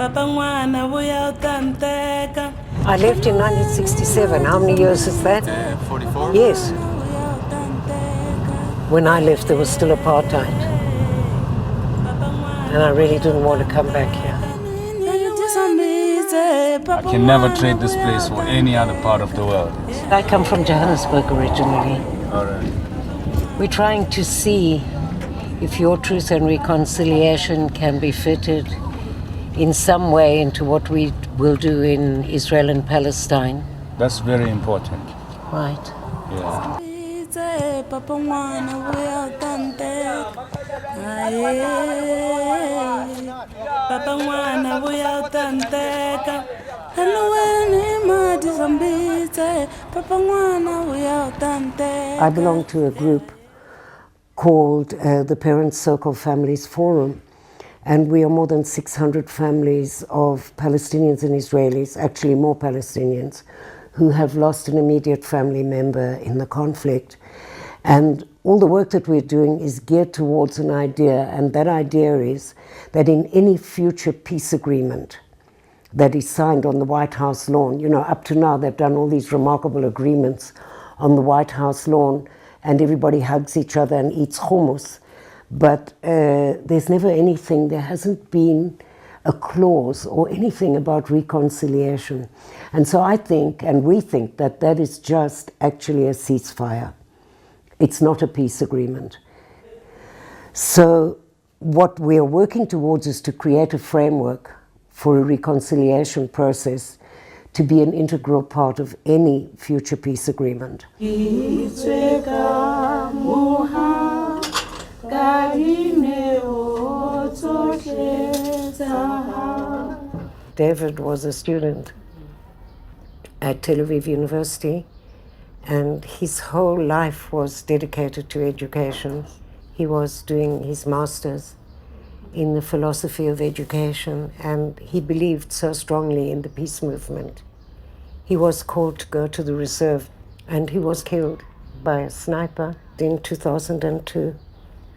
I left in 1967. How many years is that? 44? Yes. When I left, there was still apartheid. And I really didn't want to come back here. I can never trade this place for any other part of the world. I come from Johannesburg originally. All right. We're trying to see if your truth and reconciliation can be fitted in some way into what we will do in Israel and Palestine. That's very important. Right. Yeah. I belong to a group called the Parents Circle Families Forum, and we are more than 600 families of Palestinians and Israelis, actually more Palestinians, who have lost an immediate family member in the conflict. And all the work that we're doing is geared towards an idea, and that idea is that in any future peace agreement that is signed on the White House lawn, you know, up to now they've done all these remarkable agreements on the White House lawn, and everybody hugs each other and eats hummus, but there's never anything, there hasn't been a clause or anything about reconciliation. And so I think, and we think, that that is just actually a ceasefire. It's not a peace agreement. So what we are working towards is to create a framework for a reconciliation process to be an integral part of any future peace agreement. David was a student at Tel Aviv University, and his whole life was dedicated to education. He was doing his master's in the philosophy of education, and he believed so strongly in the peace movement. He was called to go to the reserve, and he was killed by a sniper in 2002.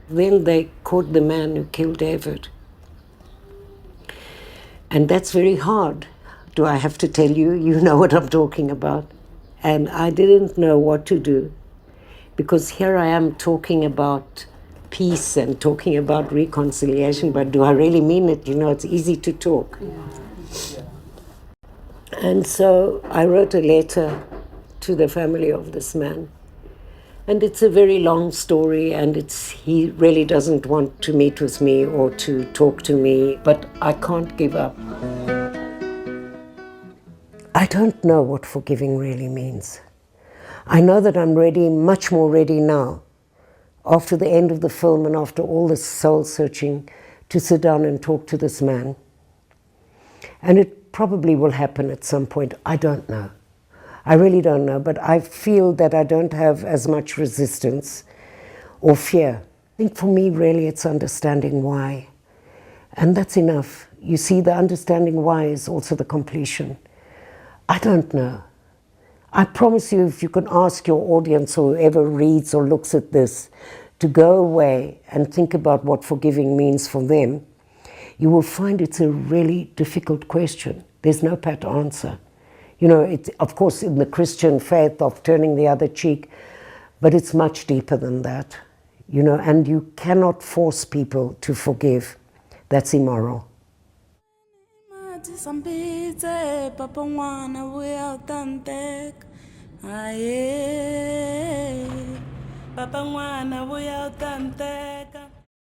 Then they caught the man who killed David. And that's very hard. Do I have to tell you? You know what I'm talking about. And I didn't know what to do, because here I am talking about peace and talking about reconciliation, but do I really mean it? You know, it's easy to talk. And so I wrote a letter to the family of this man. And it's a very long story, and he really doesn't want to meet with me or to talk to me, but I can't give up. I don't know what forgiving really means. I know that I'm ready, much more ready now, after the end of the film and after all this soul searching, to sit down and talk to this man. And it probably will happen at some point. I don't know. I really don't know, but I feel that I don't have as much resistance or fear. I think for me, really, it's understanding why. And that's enough. You see, the understanding why is also the completion. I don't know. I promise you, if you can ask your audience or whoever reads or looks at this to go away and think about what forgiving means for them, you will find it's a really difficult question. There's no pat answer. You know, it's, of course, in the Christian faith of turning the other cheek, but it's much deeper than that. You know, and you cannot force people to forgive. That's immoral. Papa